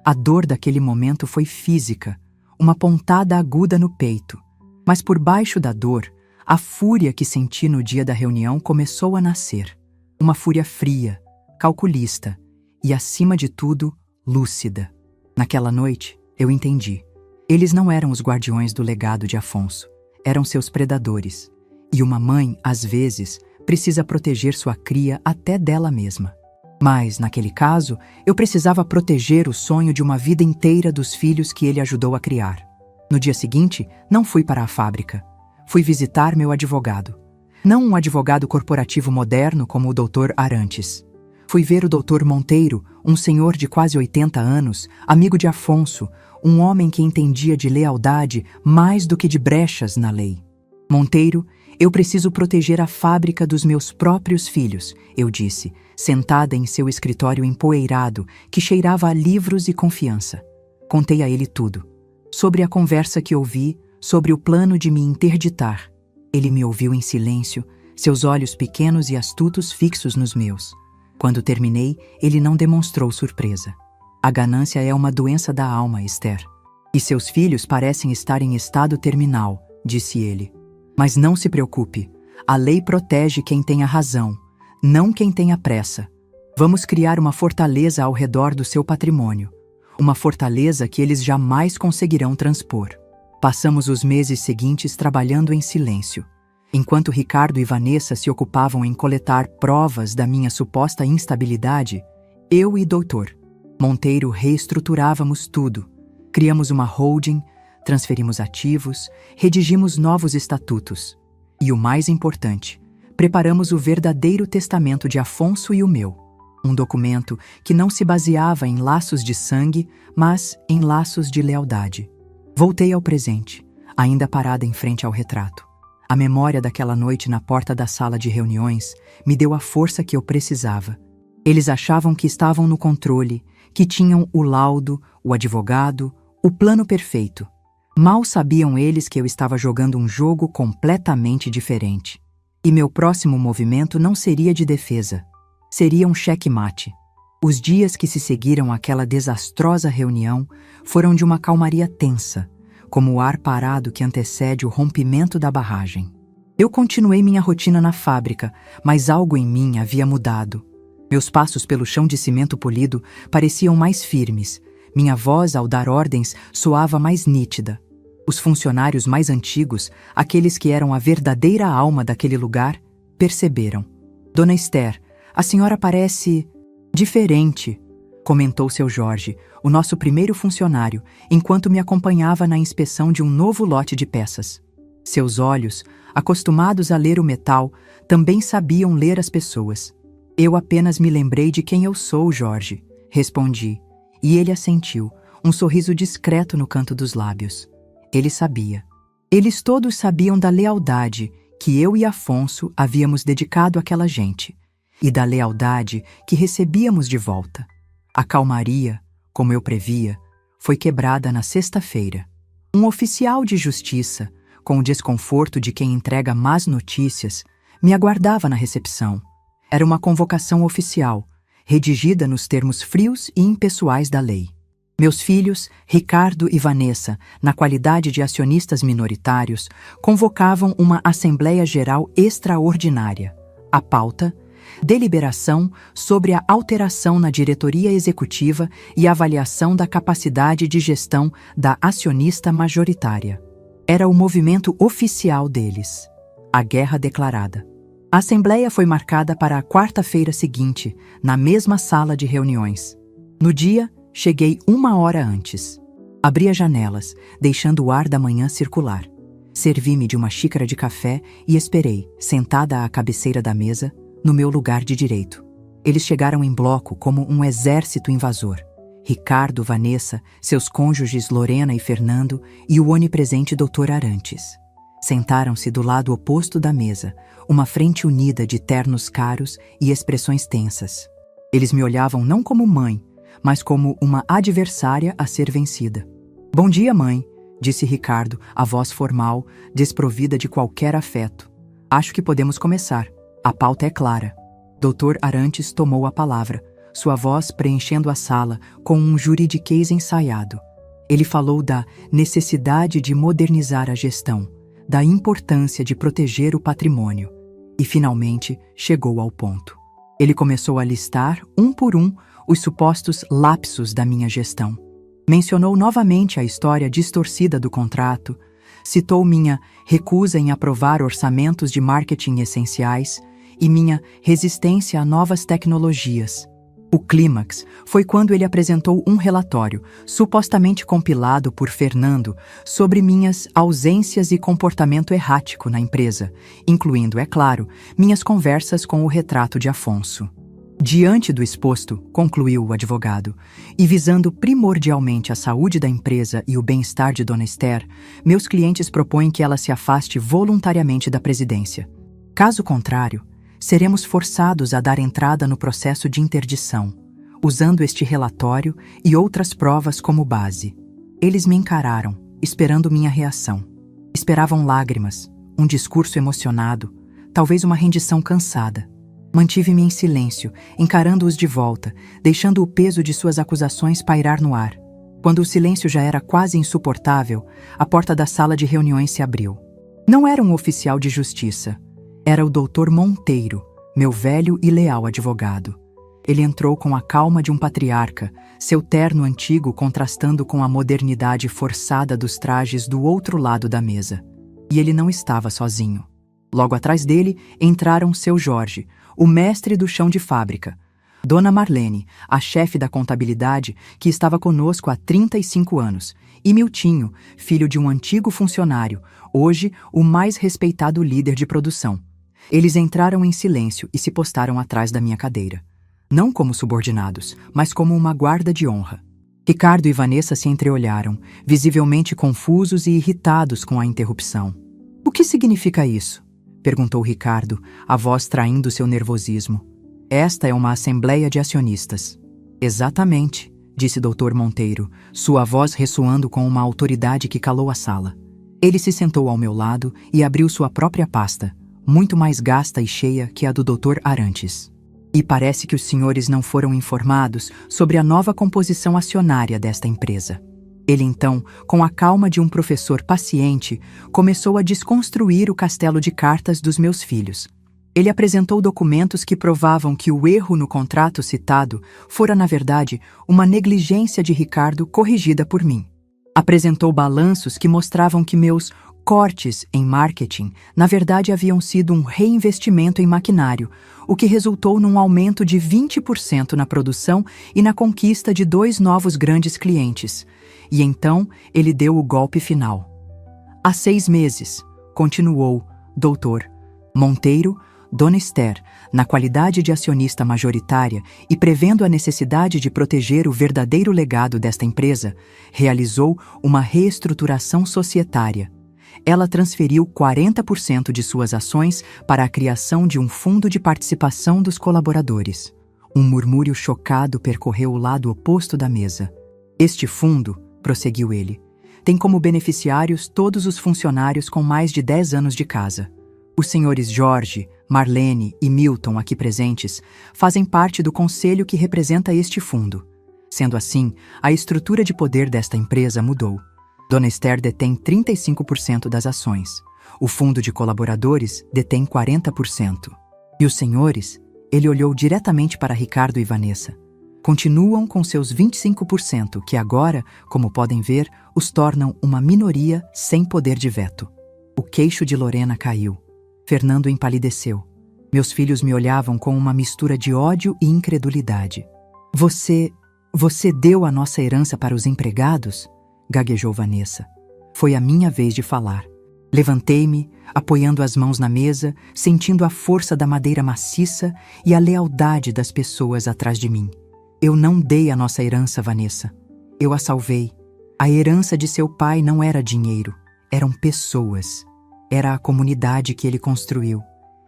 A dor daquele momento foi física, uma pontada aguda no peito. Mas por baixo da dor, a fúria que senti no dia da reunião começou a nascer. Uma fúria fria, calculista e, acima de tudo, lúcida. Naquela noite, eu entendi. Eles não eram os guardiões do legado de Afonso. Eram seus predadores. E uma mãe, às vezes, precisa proteger sua cria até dela mesma. Mas, naquele caso, eu precisava proteger o sonho de uma vida inteira dos filhos que ele ajudou a criar. No dia seguinte, não fui para a fábrica. Fui visitar meu advogado. Não um advogado corporativo moderno como o Dr. Arantes. Fui ver o Dr. Monteiro, um senhor de quase 80 anos, amigo de Afonso, um homem que entendia de lealdade mais do que de brechas na lei. Monteiro, eu preciso proteger a fábrica dos meus próprios filhos, eu disse, sentada em seu escritório empoeirado, que cheirava a livros e confiança. Contei a ele tudo. Sobre a conversa que ouvi, sobre o plano de me interditar. Ele me ouviu em silêncio, seus olhos pequenos e astutos fixos nos meus. Quando terminei, ele não demonstrou surpresa. A ganância é uma doença da alma, Esther. E seus filhos parecem estar em estado terminal, disse ele. Mas não se preocupe, a lei protege quem tem a razão, não quem tem a pressa. Vamos criar uma fortaleza ao redor do seu patrimônio. Uma fortaleza que eles jamais conseguirão transpor. Passamos os meses seguintes trabalhando em silêncio. Enquanto Ricardo e Vanessa se ocupavam em coletar provas da minha suposta instabilidade, eu e Dr. Monteiro reestruturávamos tudo. Criamos uma holding, transferimos ativos, redigimos novos estatutos. E o mais importante, preparamos o verdadeiro testamento de Afonso e o meu. Um documento que não se baseava em laços de sangue, mas em laços de lealdade. Voltei ao presente, ainda parada em frente ao retrato. A memória daquela noite na porta da sala de reuniões me deu a força que eu precisava. Eles achavam que estavam no controle, que tinham o laudo, o advogado, o plano perfeito. Mal sabiam eles que eu estava jogando um jogo completamente diferente. E meu próximo movimento não seria de defesa. Seria um checkmate. Os dias que se seguiram àquela desastrosa reunião foram de uma calmaria tensa, como o ar parado que antecede o rompimento da barragem. Eu continuei minha rotina na fábrica, mas algo em mim havia mudado. Meus passos pelo chão de cimento polido pareciam mais firmes. Minha voz, ao dar ordens, soava mais nítida. Os funcionários mais antigos, aqueles que eram a verdadeira alma daquele lugar, perceberam. Dona Esther, a senhora parece... diferente, comentou seu Jorge, o nosso primeiro funcionário, enquanto me acompanhava na inspeção de um novo lote de peças. Seus olhos, acostumados a ler o metal, também sabiam ler as pessoas. Eu apenas me lembrei de quem eu sou, Jorge, respondi, e ele assentiu, um sorriso discreto no canto dos lábios. Ele sabia. Eles todos sabiam da lealdade que eu e Afonso havíamos dedicado àquela gente, e da lealdade que recebíamos de volta. A calmaria, como eu previa, foi quebrada na sexta-feira. Um oficial de justiça, com o desconforto de quem entrega más notícias, me aguardava na recepção. Era uma convocação oficial, redigida nos termos frios e impessoais da lei. Meus filhos, Ricardo e Vanessa, na qualidade de acionistas minoritários, convocavam uma Assembleia Geral extraordinária. A pauta: deliberação sobre a alteração na diretoria executiva e avaliação da capacidade de gestão da acionista majoritária. Era o movimento oficial deles. A guerra declarada. A Assembleia foi marcada para a quarta-feira seguinte, na mesma sala de reuniões. No dia, cheguei 1 hora antes. Abri as janelas, deixando o ar da manhã circular. Servi-me de uma xícara de café e esperei, sentada à cabeceira da mesa, no meu lugar de direito. Eles chegaram em bloco como um exército invasor. Ricardo, Vanessa, seus cônjuges Lorena e Fernando e o onipresente Dr. Arantes. Sentaram-se do lado oposto da mesa, uma frente unida de ternos caros e expressões tensas. Eles me olhavam não como mãe, mas como uma adversária a ser vencida. "Bom dia, mãe", disse Ricardo, a voz formal, desprovida de qualquer afeto. "Acho que podemos começar. A pauta é clara." Dr. Arantes tomou a palavra, sua voz preenchendo a sala com um juridiquês ensaiado. Ele falou da necessidade de modernizar a gestão, da importância de proteger o patrimônio e, finalmente, chegou ao ponto. Ele começou a listar, um por um, os supostos lapsos da minha gestão. Mencionou novamente a história distorcida do contrato, citou minha recusa em aprovar orçamentos de marketing essenciais e minha resistência a novas tecnologias. O clímax foi quando ele apresentou um relatório, supostamente compilado por Fernando, sobre minhas ausências e comportamento errático na empresa, incluindo, é claro, minhas conversas com o retrato de Afonso. Diante do exposto, concluiu o advogado, e visando primordialmente a saúde da empresa e o bem-estar de Dona Esther, meus clientes propõem que ela se afaste voluntariamente da presidência. Caso contrário, seremos forçados a dar entrada no processo de interdição, usando este relatório e outras provas como base. Eles me encararam, esperando minha reação. Esperavam lágrimas, um discurso emocionado, talvez uma rendição cansada. Mantive-me em silêncio, encarando-os de volta, deixando o peso de suas acusações pairar no ar. Quando o silêncio já era quase insuportável, a porta da sala de reuniões se abriu. Não era um oficial de justiça. Era o Dr. Monteiro, meu velho e leal advogado. Ele entrou com a calma de um patriarca, seu terno antigo contrastando com a modernidade forçada dos trajes do outro lado da mesa. E ele não estava sozinho. Logo atrás dele entraram seu Jorge, o mestre do chão de fábrica, Dona Marlene, a chefe da contabilidade que estava conosco há 35 anos, e Miltinho, filho de um antigo funcionário, hoje o mais respeitado líder de produção. Eles entraram em silêncio e se postaram atrás da minha cadeira. Não como subordinados, mas como uma guarda de honra. Ricardo e Vanessa se entreolharam, visivelmente confusos e irritados com a interrupção. "O que significa isso?" perguntou Ricardo, a voz traindo seu nervosismo. "Esta é uma assembleia de acionistas." "Exatamente", disse Dr. Monteiro, sua voz ressoando com uma autoridade que calou a sala. Ele se sentou ao meu lado e abriu sua própria pasta, muito mais gasta e cheia que a do Dr. Arantes. "E parece que os senhores não foram informados sobre a nova composição acionária desta empresa." Ele então, com a calma de um professor paciente, começou a desconstruir o castelo de cartas dos meus filhos. Ele apresentou documentos que provavam que o erro no contrato citado fora, na verdade, uma negligência de Ricardo corrigida por mim. Apresentou balanços que mostravam que meus cortes em marketing, na verdade, haviam sido um reinvestimento em maquinário, o que resultou num aumento de 20% na produção e na conquista de 2 novos grandes clientes. E então ele deu o golpe final. Há 6 meses, continuou Dr. Monteiro, Dona Esther, na qualidade de acionista majoritária e prevendo a necessidade de proteger o verdadeiro legado desta empresa, realizou uma reestruturação societária. Ela transferiu 40% de suas ações para a criação de um fundo de participação dos colaboradores. Um murmúrio chocado percorreu o lado oposto da mesa. Este fundo, prosseguiu ele, tem como beneficiários todos os funcionários com mais de 10 anos de casa. Os senhores Jorge, Marlene e Milton, aqui presentes, fazem parte do conselho que representa este fundo. Sendo assim, a estrutura de poder desta empresa mudou. Dona Esther detém 35% das ações. O fundo de colaboradores detém 40%. E os senhores, ele olhou diretamente para Ricardo e Vanessa, continuam com seus 25%, que agora, como podem ver, os tornam uma minoria sem poder de veto. O queixo de Lorena caiu. Fernando empalideceu. Meus filhos me olhavam com uma mistura de ódio e incredulidade. Você deu a nossa herança para os empregados? Gaguejou Vanessa. Foi a minha vez de falar. Levantei-me, apoiando as mãos na mesa, sentindo a força da madeira maciça e a lealdade das pessoas atrás de mim. Eu não dei a nossa herança, Vanessa. Eu a salvei. A herança de seu pai não era dinheiro, eram pessoas. Era a comunidade que ele construiu.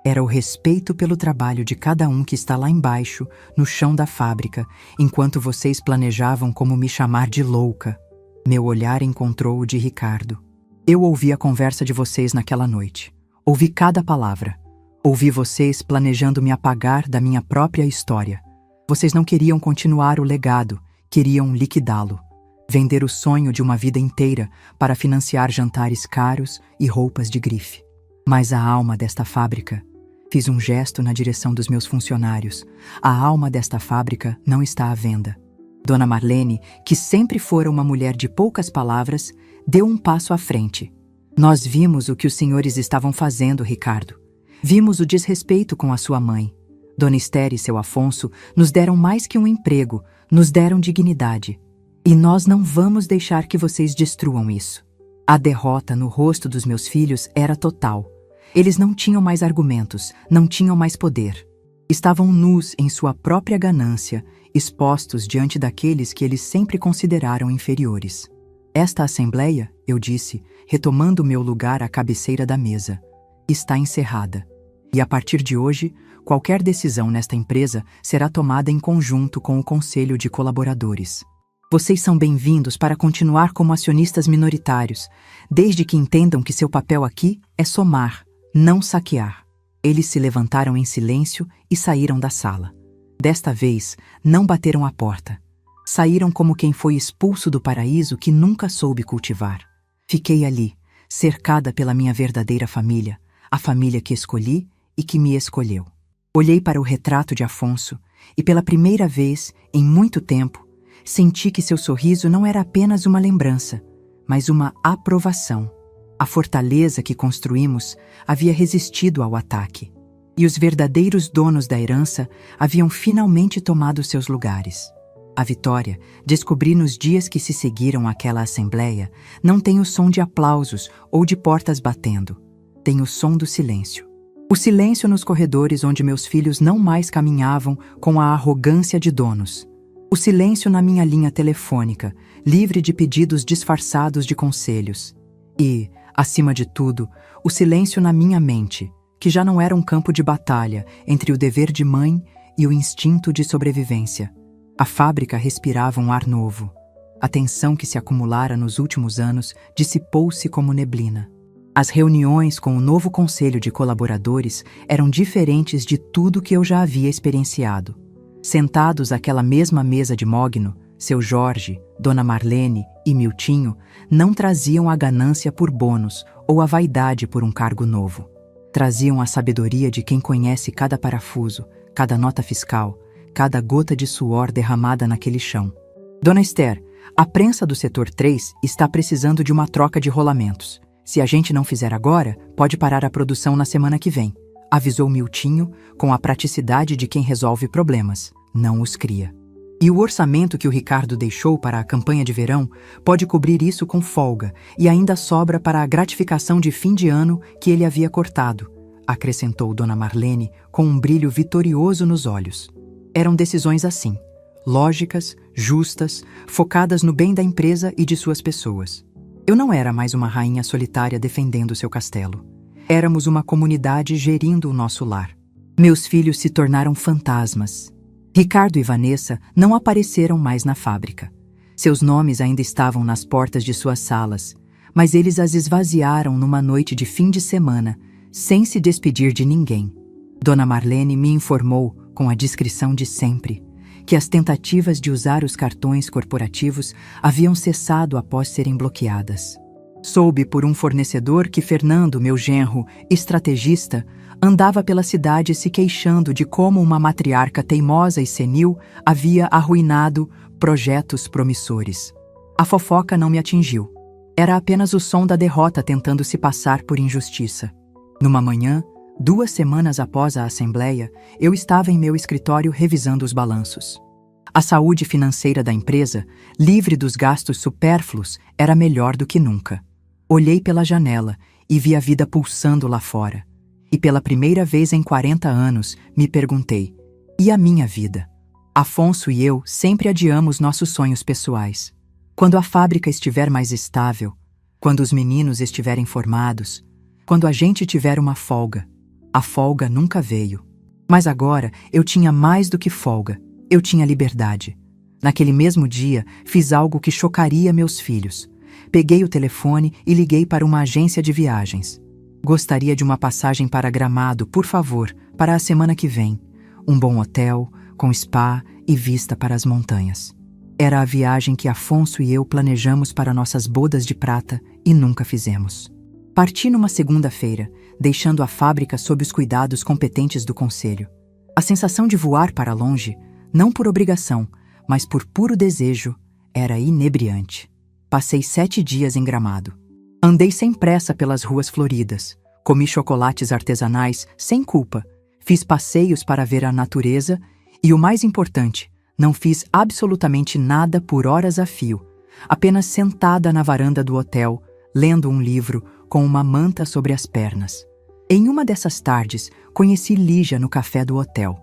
Era o respeito pelo trabalho de cada um que está lá embaixo, no chão da fábrica, enquanto vocês planejavam como me chamar de louca. Meu olhar encontrou o de Ricardo. Eu ouvi a conversa de vocês naquela noite. Ouvi cada palavra. Ouvi vocês planejando me apagar da minha própria história. Vocês não queriam continuar o legado, queriam liquidá-lo. Vender o sonho de uma vida inteira para financiar jantares caros e roupas de grife. Mas a alma desta fábrica... Fiz um gesto na direção dos meus funcionários. A alma desta fábrica não está à venda. Dona Marlene, que sempre fora uma mulher de poucas palavras, deu um passo à frente. Nós vimos o que os senhores estavam fazendo, Ricardo. Vimos o desrespeito com a sua mãe. Dona Esther e seu Afonso nos deram mais que um emprego, nos deram dignidade. E nós não vamos deixar que vocês destruam isso. A derrota no rosto dos meus filhos era total. Eles não tinham mais argumentos, não tinham mais poder. Estavam nus em sua própria ganância, expostos diante daqueles que eles sempre consideraram inferiores. Esta assembleia, eu disse, retomando meu lugar à cabeceira da mesa, está encerrada. E a partir de hoje, qualquer decisão nesta empresa será tomada em conjunto com o Conselho de Colaboradores. Vocês são bem-vindos para continuar como acionistas minoritários, desde que entendam que seu papel aqui é somar, não saquear. Eles se levantaram em silêncio e saíram da sala. Desta vez, não bateram à porta. Saíram como quem foi expulso do paraíso que nunca soube cultivar. Fiquei ali, cercada pela minha verdadeira família, a família que escolhi e que me escolheu. Olhei para o retrato de Afonso e, pela primeira vez, em muito tempo, senti que seu sorriso não era apenas uma lembrança, mas uma aprovação. A fortaleza que construímos havia resistido ao ataque, e os verdadeiros donos da herança haviam finalmente tomado seus lugares. A vitória, descobri nos dias que se seguiram àquela assembleia, não tem o som de aplausos ou de portas batendo. Tem o som do silêncio. O silêncio nos corredores onde meus filhos não mais caminhavam com a arrogância de donos. O silêncio na minha linha telefônica, livre de pedidos disfarçados de conselhos. E, acima de tudo, o silêncio na minha mente, que já não era um campo de batalha entre o dever de mãe e o instinto de sobrevivência. A fábrica respirava um ar novo. A tensão que se acumulara nos últimos anos dissipou-se como neblina. As reuniões com o novo conselho de colaboradores eram diferentes de tudo que eu já havia experienciado. Sentados àquela mesma mesa de mogno, seu Jorge, Dona Marlene e Miltinho não traziam a ganância por bônus ou a vaidade por um cargo novo. Traziam a sabedoria de quem conhece cada parafuso, cada nota fiscal, cada gota de suor derramada naquele chão. Dona Esther, a prensa do setor 3 está precisando de uma troca de rolamentos. Se a gente não fizer agora, pode parar a produção na semana que vem, avisou Miltinho com a praticidade de quem resolve problemas, não os cria. E o orçamento que o Ricardo deixou para a campanha de verão pode cobrir isso com folga e ainda sobra para a gratificação de fim de ano que ele havia cortado, acrescentou Dona Marlene com um brilho vitorioso nos olhos. Eram decisões assim, lógicas, justas, focadas no bem da empresa e de suas pessoas. Eu não era mais uma rainha solitária defendendo seu castelo. Éramos uma comunidade gerindo o nosso lar. Meus filhos se tornaram fantasmas. Ricardo e Vanessa não apareceram mais na fábrica. Seus nomes ainda estavam nas portas de suas salas, mas eles as esvaziaram numa noite de fim de semana, sem se despedir de ninguém. Dona Marlene me informou, com a discrição de sempre, que as tentativas de usar os cartões corporativos haviam cessado após serem bloqueadas. Soube por um fornecedor que Fernando, meu genro, estrategista, andava pela cidade se queixando de como uma matriarca teimosa e senil havia arruinado projetos promissores. A fofoca não me atingiu. Era apenas o som da derrota tentando se passar por injustiça. Numa manhã, 2 semanas após a assembleia, eu estava em meu escritório revisando os balanços. A saúde financeira da empresa, livre dos gastos supérfluos, era melhor do que nunca. Olhei pela janela e vi a vida pulsando lá fora. E pela primeira vez em 40 anos, me perguntei, e a minha vida? Afonso e eu sempre adiamos nossos sonhos pessoais. Quando a fábrica estiver mais estável, quando os meninos estiverem formados, quando a gente tiver uma folga. A folga nunca veio. Mas agora eu tinha mais do que folga. Eu tinha liberdade. Naquele mesmo dia, fiz algo que chocaria meus filhos. Peguei o telefone e liguei para uma agência de viagens. Gostaria de uma passagem para Gramado, por favor, para a semana que vem. Um bom hotel, com spa e vista para as montanhas. Era a viagem que Afonso e eu planejamos para nossas bodas de prata e nunca fizemos. Parti numa segunda-feira, deixando a fábrica sob os cuidados competentes do conselho. A sensação de voar para longe, não por obrigação, mas por puro desejo, era inebriante. Passei 7 dias em Gramado. Andei sem pressa pelas ruas floridas, comi chocolates artesanais sem culpa, fiz passeios para ver a natureza e, o mais importante, não fiz absolutamente nada por horas a fio, apenas sentada na varanda do hotel, lendo um livro com uma manta sobre as pernas. Em uma dessas tardes, conheci Lígia no café do hotel,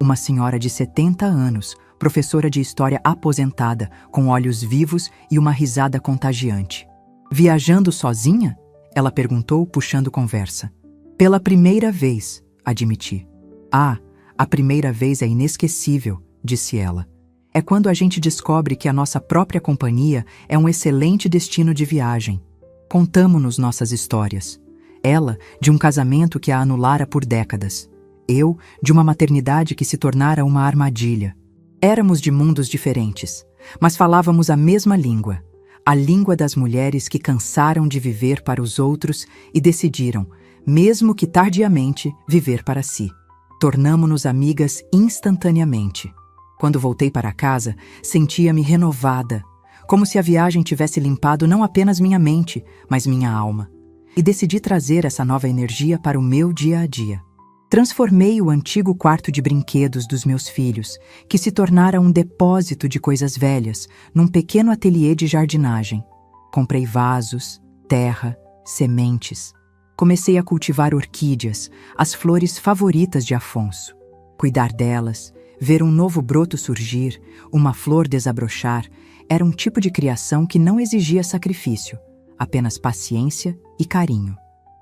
uma senhora de 70 anos, professora de história aposentada, com olhos vivos e uma risada contagiante. Viajando sozinha? Ela perguntou, puxando conversa. Pela primeira vez, admiti. Ah, a primeira vez é inesquecível, disse ela. É quando a gente descobre que a nossa própria companhia é um excelente destino de viagem. Contamo-nos nossas histórias. Ela, de um casamento que a anulara por décadas. Eu, de uma maternidade que se tornara uma armadilha. Éramos de mundos diferentes, mas falávamos a mesma língua. A língua das mulheres que cansaram de viver para os outros e decidiram, mesmo que tardiamente, viver para si. Tornamo-nos amigas instantaneamente. Quando voltei para casa, sentia-me renovada, como se a viagem tivesse limpado não apenas minha mente, mas minha alma. E decidi trazer essa nova energia para o meu dia a dia. Transformei o antigo quarto de brinquedos dos meus filhos, que se tornara um depósito de coisas velhas, num pequeno ateliê de jardinagem. Comprei vasos, terra, sementes. Comecei a cultivar orquídeas, as flores favoritas de Afonso. Cuidar delas, ver um novo broto surgir, uma flor desabrochar, era um tipo de criação que não exigia sacrifício, apenas paciência e carinho.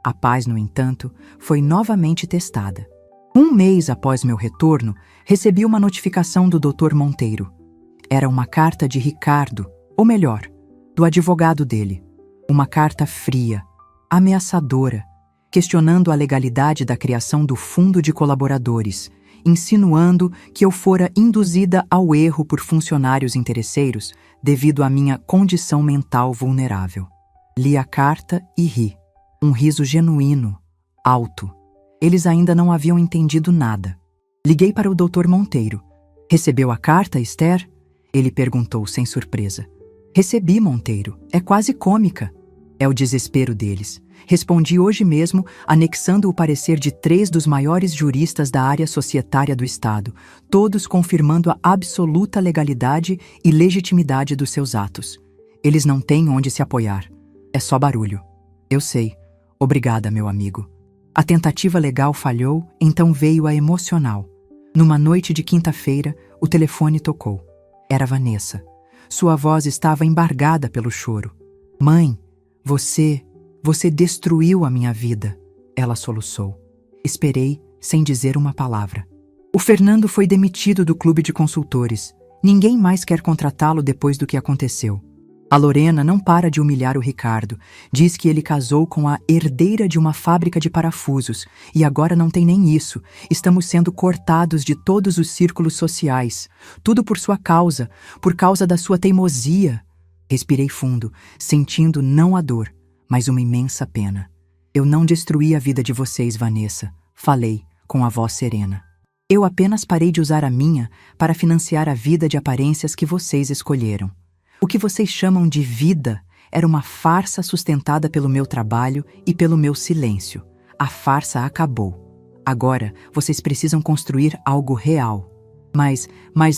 A paz, no entanto, foi novamente testada. 1 mês após meu retorno, recebi uma notificação do Dr. Monteiro. Era uma carta de Ricardo, ou melhor, do advogado dele. Uma carta fria, ameaçadora, questionando a legalidade da criação do fundo de colaboradores, insinuando que eu fora induzida ao erro por funcionários interesseiros devido à minha condição mental vulnerável. Li a carta e ri. Um riso genuíno, alto. Eles ainda não haviam entendido nada. Liguei para o Dr. Monteiro. Recebeu a carta, Esther? Ele perguntou sem surpresa. Recebi, Monteiro. É quase cômica. É o desespero deles. Respondi hoje mesmo, anexando o parecer de 3 dos maiores juristas da área societária do Estado, todos confirmando a absoluta legalidade e legitimidade dos seus atos. Eles não têm onde se apoiar. É só barulho. Eu sei. Obrigada, meu amigo. A tentativa legal falhou, então veio a emocional. Numa noite de quinta-feira, o telefone tocou. Era Vanessa. Sua voz estava embargada pelo choro. Mãe, você destruiu a minha vida, ela soluçou. Esperei, sem dizer uma palavra. O Fernando foi demitido do clube de consultores. Ninguém mais quer contratá-lo depois do que aconteceu. A Lorena não para de humilhar o Ricardo. Diz que ele casou com a herdeira de uma fábrica de parafusos e agora não tem nem isso. Estamos sendo cortados de todos os círculos sociais. Tudo por sua causa, por causa da sua teimosia. Respirei fundo, sentindo não a dor, mas uma imensa pena. Eu não destruí a vida de vocês, Vanessa, falei, com a voz serena. Eu apenas parei de usar a minha para financiar a vida de aparências que vocês escolheram. O que vocês chamam de vida era uma farsa sustentada pelo meu trabalho e pelo meu silêncio. A farsa acabou. Agora, vocês precisam construir algo real. Mas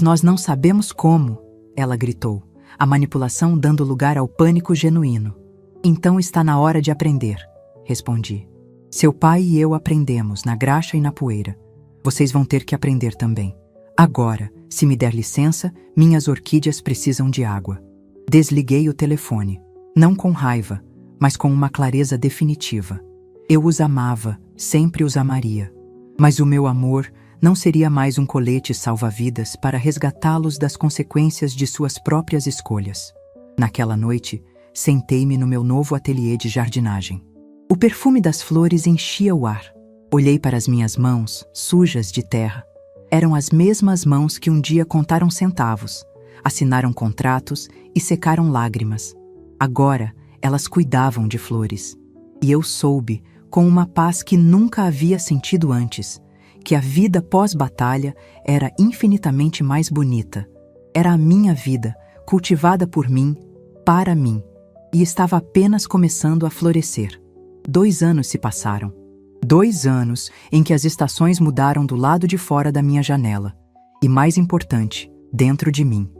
nós não sabemos como, ela gritou, a manipulação dando lugar ao pânico genuíno. Então está na hora de aprender, respondi. Seu pai e eu aprendemos na graxa e na poeira. Vocês vão ter que aprender também. Agora, se me der licença, minhas orquídeas precisam de água. Desliguei o telefone, não com raiva, mas com uma clareza definitiva. Eu os amava, sempre os amaria. Mas o meu amor não seria mais um colete salva-vidas para resgatá-los das consequências de suas próprias escolhas. Naquela noite, sentei-me no meu novo ateliê de jardinagem. O perfume das flores enchia o ar. Olhei para as minhas mãos, sujas de terra. Eram as mesmas mãos que um dia contaram centavos, assinaram contratos e secaram lágrimas. Agora, elas cuidavam de flores. E eu soube, com uma paz que nunca havia sentido antes, que a vida pós-batalha era infinitamente mais bonita. Era a minha vida, cultivada por mim, para mim. E estava apenas começando a florescer. 2 anos se passaram. 2 anos em que as estações mudaram do lado de fora da minha janela. E mais importante, dentro de mim.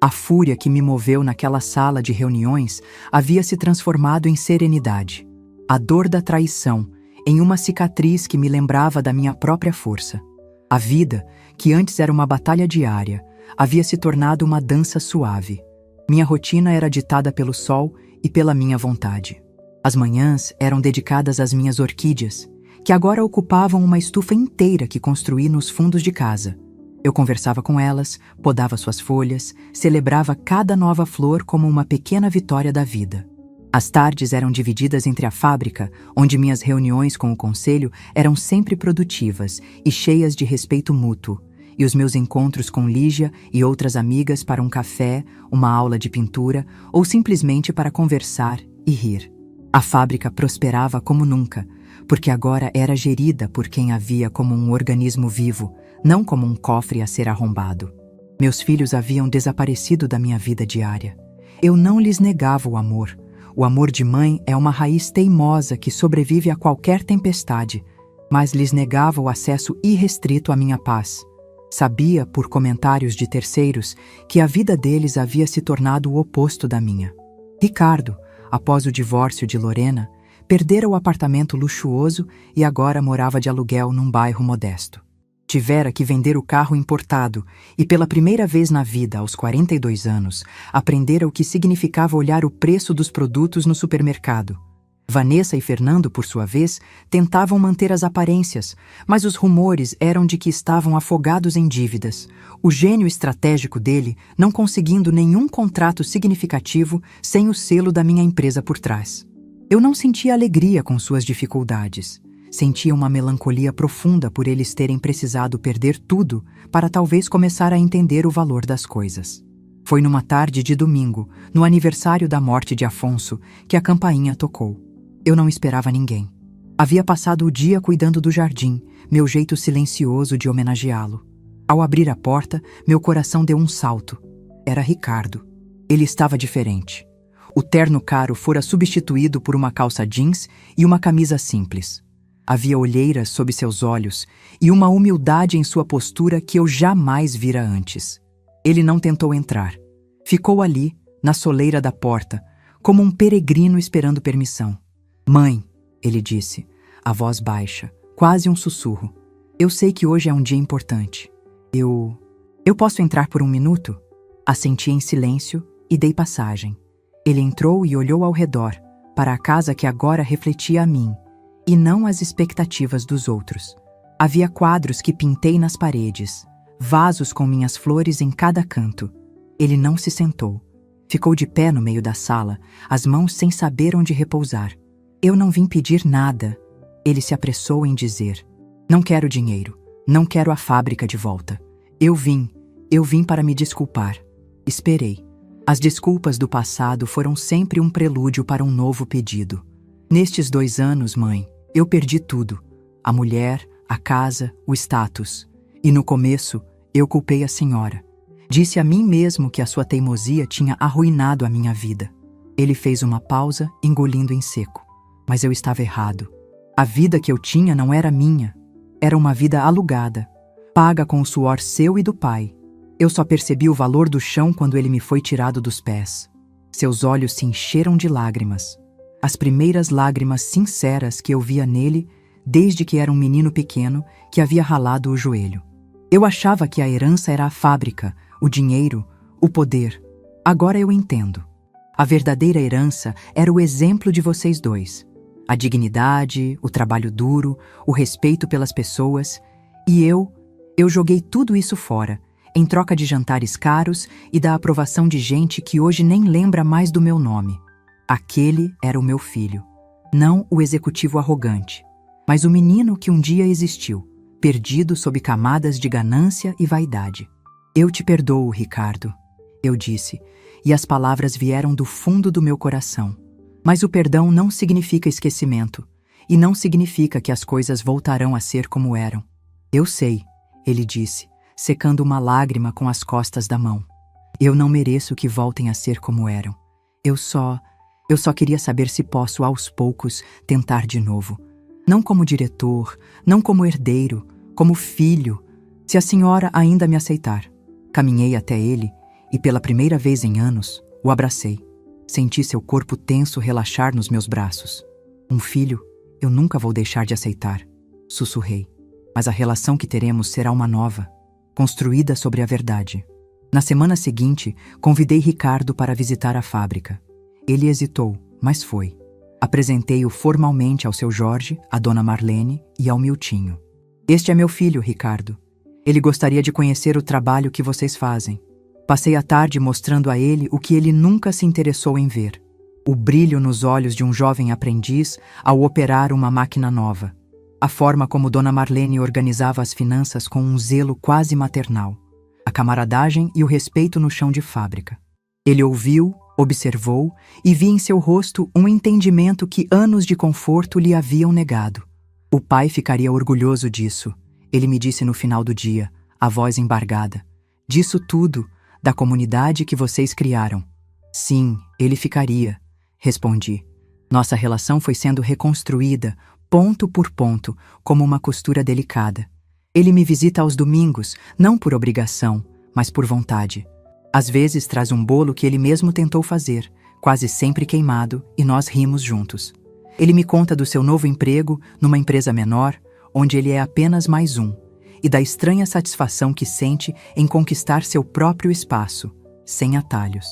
A fúria que me moveu naquela sala de reuniões havia se transformado em serenidade. A dor da traição, em uma cicatriz que me lembrava da minha própria força. A vida, que antes era uma batalha diária, havia se tornado uma dança suave. Minha rotina era ditada pelo sol e pela minha vontade. As manhãs eram dedicadas às minhas orquídeas, que agora ocupavam uma estufa inteira que construí nos fundos de casa. Eu conversava com elas, podava suas folhas, celebrava cada nova flor como uma pequena vitória da vida. As tardes eram divididas entre a fábrica, onde minhas reuniões com o conselho eram sempre produtivas e cheias de respeito mútuo, e os meus encontros com Lígia e outras amigas para um café, uma aula de pintura ou simplesmente para conversar e rir. A fábrica prosperava como nunca, porque agora era gerida por quem a via como um organismo vivo, não como um cofre a ser arrombado. Meus filhos haviam desaparecido da minha vida diária. Eu não lhes negava o amor. O amor de mãe é uma raiz teimosa que sobrevive a qualquer tempestade, mas lhes negava o acesso irrestrito à minha paz. Sabia, por comentários de terceiros, que a vida deles havia se tornado o oposto da minha. Ricardo, após o divórcio de Lorena, perdera o apartamento luxuoso e agora morava de aluguel num bairro modesto. Tivera que vender o carro importado e, pela primeira vez na vida, aos 42 anos, aprendera o que significava olhar o preço dos produtos no supermercado. Vanessa e Fernando, por sua vez, tentavam manter as aparências, mas os rumores eram de que estavam afogados em dívidas. O gênio estratégico dele não conseguindo nenhum contrato significativo sem o selo da minha empresa por trás. Eu não sentia alegria com suas dificuldades. Sentia uma melancolia profunda por eles terem precisado perder tudo para talvez começar a entender o valor das coisas. Foi numa tarde de domingo, no aniversário da morte de Afonso, que a campainha tocou. Eu não esperava ninguém. Havia passado o dia cuidando do jardim, meu jeito silencioso de homenageá-lo. Ao abrir a porta, meu coração deu um salto. Era Ricardo. Ele estava diferente. O terno caro fora substituído por uma calça jeans e uma camisa simples. Havia olheiras sob seus olhos e uma humildade em sua postura que eu jamais vira antes. Ele não tentou entrar. Ficou ali, na soleira da porta, como um peregrino esperando permissão. "Mãe", ele disse, a voz baixa, quase um sussurro. "Eu sei que hoje é um dia importante. Eu posso entrar por um minuto?" Assenti em silêncio e dei passagem. Ele entrou e olhou ao redor, para a casa que agora refletia a mim, e não as expectativas dos outros. Havia quadros que pintei nas paredes, vasos com minhas flores em cada canto. Ele não se sentou. Ficou de pé no meio da sala, as mãos sem saber onde repousar. "Eu não vim pedir nada", ele se apressou em dizer. "Não quero dinheiro, não quero a fábrica de volta. Eu vim para me desculpar." Esperei. As desculpas do passado foram sempre um prelúdio para um novo pedido. "Nestes 2 anos, mãe, eu perdi tudo. A mulher, a casa, o status. E no começo, eu culpei a senhora. Disse a mim mesmo que a sua teimosia tinha arruinado a minha vida." Ele fez uma pausa, engolindo em seco. Mas eu estava errado. A vida que eu tinha não era minha. Era uma vida alugada, paga com o suor seu e do pai. Eu só percebi o valor do chão quando ele me foi tirado dos pés. Seus olhos se encheram de lágrimas. As primeiras lágrimas sinceras que eu via nele desde que era um menino pequeno que havia ralado o joelho. Eu achava que a herança era a fábrica, o dinheiro, o poder. Agora eu entendo. A verdadeira herança era o exemplo de vocês dois. A dignidade, o trabalho duro, o respeito pelas pessoas. E eu joguei tudo isso fora, em troca de jantares caros e da aprovação de gente que hoje nem lembra mais do meu nome. Aquele era o meu filho. Não o executivo arrogante, mas o menino que um dia existiu, perdido sob camadas de ganância e vaidade. "Eu te perdoo, Ricardo", eu disse, e as palavras vieram do fundo do meu coração. Mas o perdão não significa esquecimento, e não significa que as coisas voltarão a ser como eram. "Eu sei", ele disse, secando uma lágrima com as costas da mão. "Eu não mereço que voltem a ser como eram. Eu só queria saber se posso, aos poucos, tentar de novo. Não como diretor, não como herdeiro, como filho, se a senhora ainda me aceitar." Caminhei até ele e, pela primeira vez em anos, o abracei. Senti seu corpo tenso relaxar nos meus braços. "Um filho, eu nunca vou deixar de aceitar", sussurrei. "Mas a relação que teremos será uma nova, construída sobre a verdade." Na semana seguinte, convidei Ricardo para visitar a fábrica. Ele hesitou, mas foi. Apresentei-o formalmente ao seu Jorge, à dona Marlene e ao Miltinho. "Este é meu filho, Ricardo. Ele gostaria de conhecer o trabalho que vocês fazem." Passei a tarde mostrando a ele o que ele nunca se interessou em ver. O brilho nos olhos de um jovem aprendiz ao operar uma máquina nova. A forma como dona Marlene organizava as finanças com um zelo quase maternal. A camaradagem e o respeito no chão de fábrica. Ele ouviu, observou e vi em seu rosto um entendimento que anos de conforto lhe haviam negado. "O pai ficaria orgulhoso disso", ele me disse no final do dia, a voz embargada. "Disso tudo, da comunidade que vocês criaram." "Sim, ele ficaria", respondi. Nossa relação foi sendo reconstruída, ponto por ponto, como uma costura delicada. Ele me visita aos domingos, não por obrigação, mas por vontade. Às vezes traz um bolo que ele mesmo tentou fazer, quase sempre queimado, e nós rimos juntos. Ele me conta do seu novo emprego numa empresa menor, onde ele é apenas mais um, e da estranha satisfação que sente em conquistar seu próprio espaço, sem atalhos.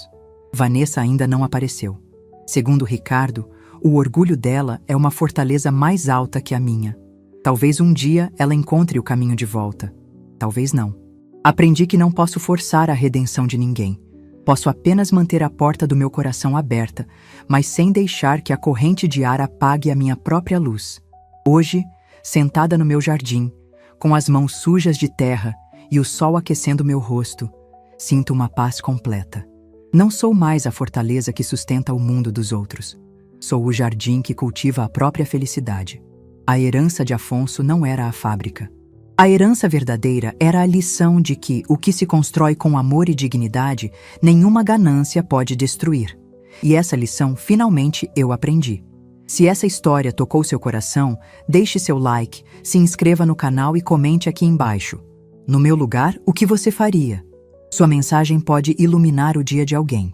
Vanessa ainda não apareceu. Segundo Ricardo, o orgulho dela é uma fortaleza mais alta que a minha. Talvez um dia ela encontre o caminho de volta. Talvez não. Aprendi que não posso forçar a redenção de ninguém. Posso apenas manter a porta do meu coração aberta, mas sem deixar que a corrente de ar apague a minha própria luz. Hoje, sentada no meu jardim, com as mãos sujas de terra e o sol aquecendo meu rosto, sinto uma paz completa. Não sou mais a fortaleza que sustenta o mundo dos outros. Sou o jardim que cultiva a própria felicidade. A herança de Afonso não era a fábrica. A herança verdadeira era a lição de que o que se constrói com amor e dignidade, nenhuma ganância pode destruir. E essa lição finalmente eu aprendi. Se essa história tocou seu coração, deixe seu like, se inscreva no canal e comente aqui embaixo. No meu lugar, o que você faria? Sua mensagem pode iluminar o dia de alguém.